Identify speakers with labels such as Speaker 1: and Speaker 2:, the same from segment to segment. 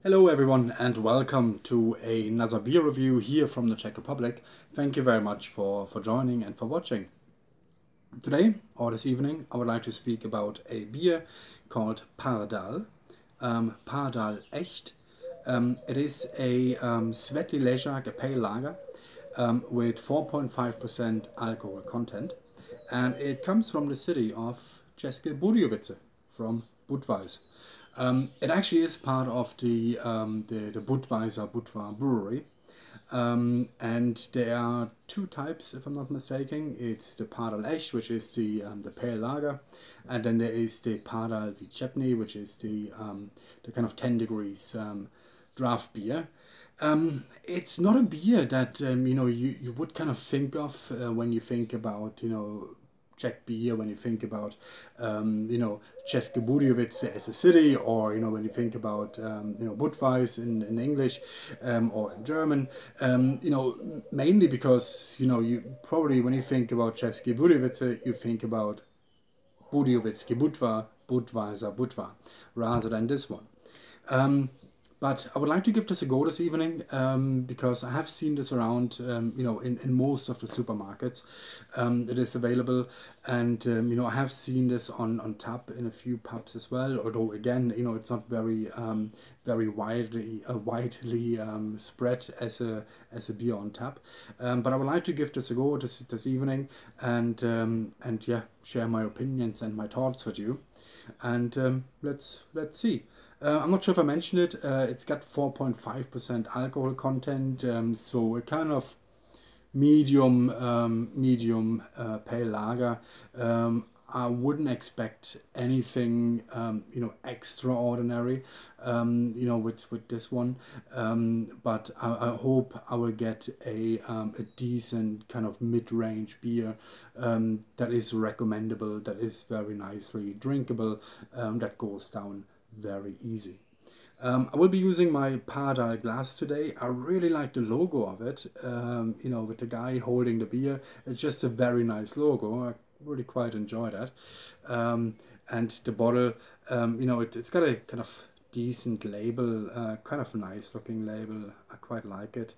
Speaker 1: Hello everyone and welcome to another beer review here from the Czech Republic. Thank you very much for joining and for watching. Today, or this evening, I would like to speak about a beer called Pardal. Pardal Echt. It is a sweetly leisure, a pale lager with 4.5% alcohol content. And it comes from the city of Czech Budweiser, from Budweiser. It actually is part of the Budweiser Budvar brewery. And there are two types, if I'm not mistaken. It's the Pardal Echt, which is the pale lager, and then there is the Pardal Vychepny, which is the kind of 10 degrees draft beer. It's not a beer that you would kind of think of when you think about Czech beer, when you think about České Budějovice as a city, or when you think about Budweiser in English or in German, mainly because you probably, when you think about České Budějovice, you think about Budějovický Budvar, Budweiser Budvar, rather than this one. But I would like to give this a go this evening because I have seen this around, in most of the supermarkets. It is available, and I have seen this on tap in a few pubs as well. Although again, it's not very widely spread as a beer on tap. But I would like to give this a go this evening, and yeah, share my opinions and my thoughts with you. And let's see. I'm not sure if I mentioned it. It's got 4.5% alcohol content, so a kind of medium pale lager. I wouldn't expect anything extraordinary with this one, but I hope I will get a decent kind of mid-range beer that is recommendable, that is very nicely drinkable, that goes down very easy. I will be using my Pardal glass today. I really like the logo of it, with the guy holding the beer. It's just a very nice logo. I really quite enjoy that. And the bottle, it's got a kind of decent label, kind of nice looking label. I quite like it.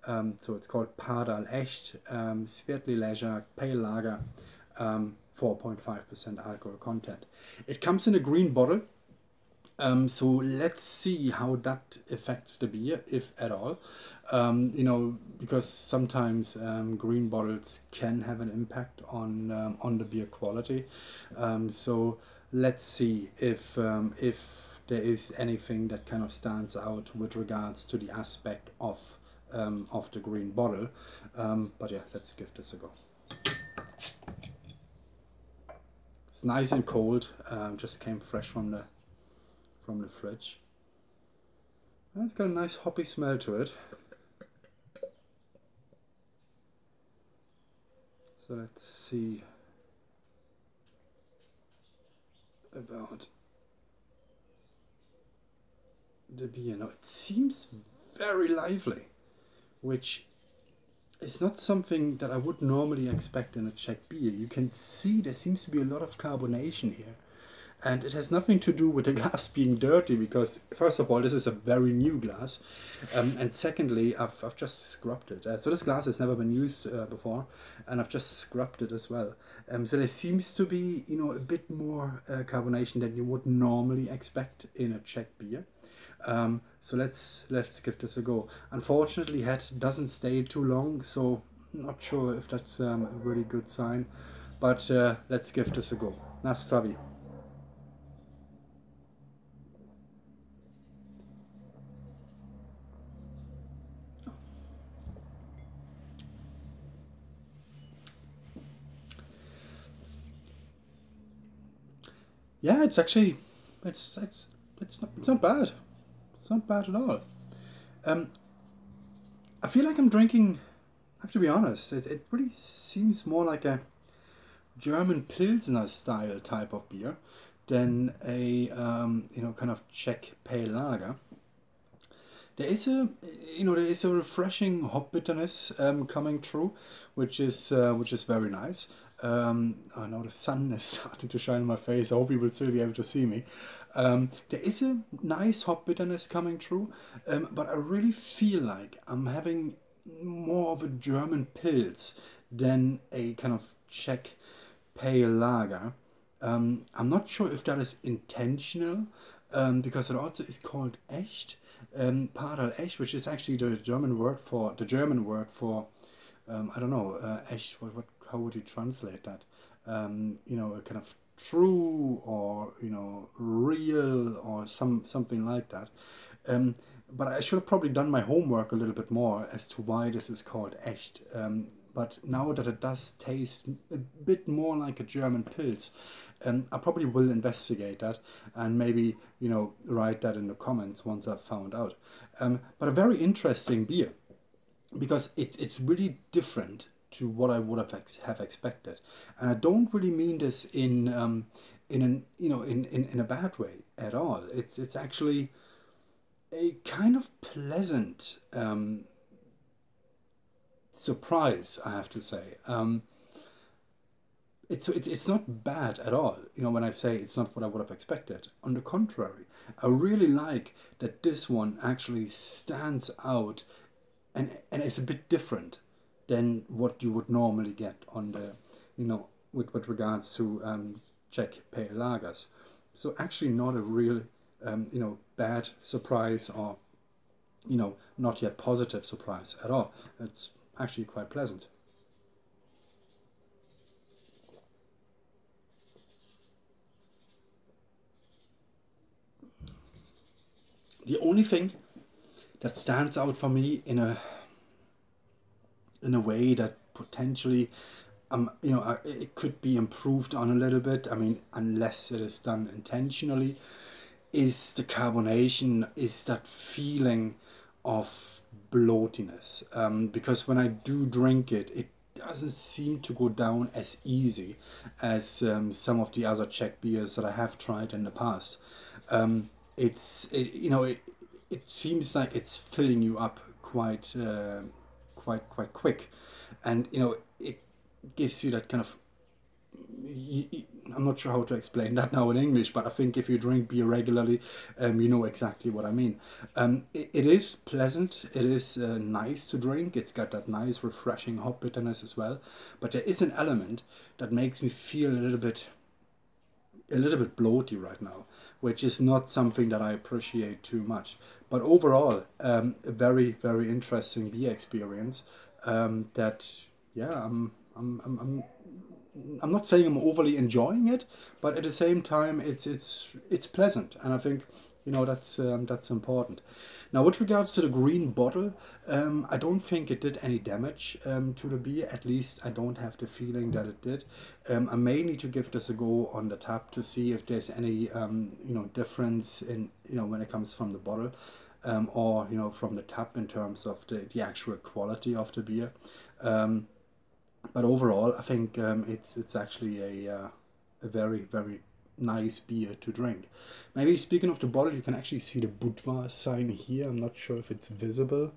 Speaker 1: So it's called Pardal Echt, sweetly leisure, pale lager, 4.5% alcohol content. It comes in a green bottle. So let's see how that affects the beer, if at all. Because sometimes green bottles can have an impact on the beer quality. So let's see if there is anything that kind of stands out with regards to the aspect of the green bottle. But yeah, let's give this a go. It's nice and cold. Just came fresh from the fridge. And it's got a nice hoppy smell to it. So let's see about the beer. Now it seems very lively, which is not something that I would normally expect in a Czech beer. You can see there seems to be a lot of carbonation here. And it has nothing to do with the glass being dirty, because first of all, this is a very new glass, and secondly, I've just scrubbed it. So this glass has never been used before, and I've just scrubbed it as well. So there seems to be a bit more carbonation than you would normally expect in a Czech beer. So let's give this a go. Unfortunately, it doesn't stay too long, so I'm not sure if that's a really good sign. But let's give this a go. Na zdraví. Yeah, it's actually, it's not bad. It's not bad at all. I feel like I'm drinking, I have to be honest, it really seems more like a German Pilsner style type of beer than a kind of Czech pale lager. There is a refreshing hop bitterness coming through, which is very nice. I know the sun is starting to shine in my face. I hope you will still be able to see me. There is a nice hop bitterness coming through, but I really feel like I'm having more of a German Pils than a kind of Czech pale lager. I'm not sure if that is intentional, because it also is called Echt, Pardal Echt, which is actually the German word for I don't know, Echt. How would you translate that? A kind of true, or real, or something like that. But I should have probably done my homework a little bit more as to why this is called Echt. But now that it does taste a bit more like a German Pils, I probably will investigate that and maybe, write that in the comments once I've found out. But a very interesting beer, because it's really different to what I would have expected, and I don't really mean this in a bad way at all. It's actually a kind of pleasant surprise, I have to say. It's not bad at all. When I say it's not what I would have expected. On the contrary, I really like that this one actually stands out, and is a bit different than what you would normally get on the, with regards to Czech pale lagers. So actually not a really, bad surprise, or, not yet positive surprise at all. It's actually quite pleasant. The only thing that stands out for me in a way that potentially, it could be improved on a little bit. I mean, unless it is done intentionally, is the carbonation, is that feeling of bloatiness. Because when I do drink it, it doesn't seem to go down as easy as some of the other Czech beers that I have tried in the past. It seems like it's filling you up quite quick, and it gives you that kind of. I'm not sure how to explain that now in English, but I think if you drink beer regularly, you know exactly what I mean. It is pleasant. It is nice to drink. It's got that nice, refreshing hop bitterness as well. But there is an element that makes me feel a little bit bloaty right now, which is not something that I appreciate too much. But overall, a very, very interesting beer experience. That yeah, I'm not saying I'm overly enjoying it, but at the same time, it's pleasant, and I think that's important. Now, with regards to the green bottle, I don't think it did any damage to the beer. At least I don't have the feeling that it did. I may need to give this a go on the tap to see if there's any difference in when it comes from the bottle, or from the tap in terms of the actual quality of the beer. But overall, I think it's actually a very, very nice beer to drink. Maybe speaking of the bottle, you can actually see the Budvar sign here. I'm not sure if it's visible.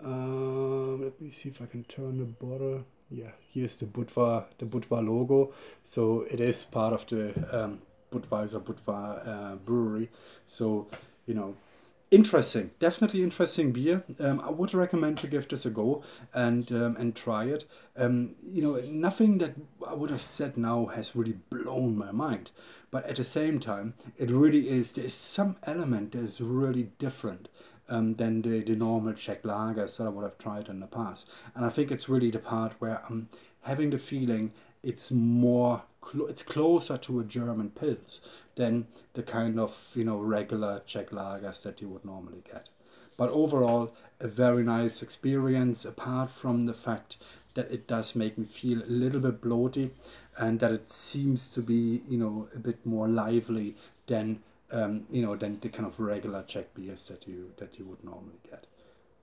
Speaker 1: Let me see if I can turn the bottle. Yeah, here's the Budvar logo. So it is part of the Budvar brewery. So interesting, definitely interesting beer. I would recommend to give this a go and try it. Nothing that I would have said now has really blown my mind, but at the same time, it really is. There is some element that is really different than the normal Czech lagers that I would have tried in the past, and I think it's really the part where I'm having the feeling it's it's closer to a German Pils than the kind of regular Czech lagers that you would normally get. But overall, a very nice experience, apart from the fact that it does make me feel a little bit bloaty, and that it seems to be a bit more lively than than the kind of regular Czech beers that you would normally get.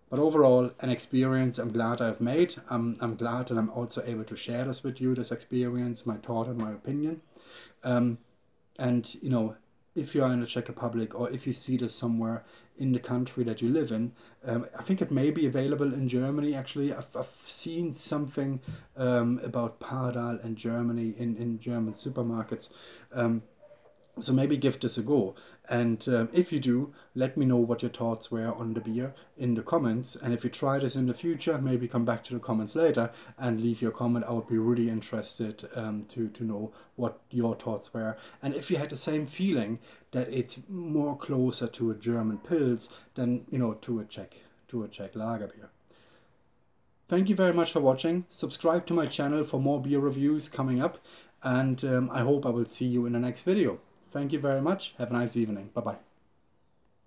Speaker 1: But overall, an experience I'm glad I've made. I'm glad that I'm also able to share this with you, this experience, my thought and my opinion. And if you are in the Czech Republic, or if you see this somewhere in the country that you live in, I think it may be available in Germany. Actually, I've seen something about Pardal in Germany in German supermarkets. So maybe give this a go. And if you do, let me know what your thoughts were on the beer in the comments. And if you try this in the future, maybe come back to the comments later and leave your comment. I would be really interested to know what your thoughts were. And if you had the same feeling that it's more closer to a German Pils than, you know, to a Czech lager beer. Thank you very much for watching. Subscribe to my channel for more beer reviews coming up. And I hope I will see you in the next video. Thank you very much. Have a nice evening. Bye-bye.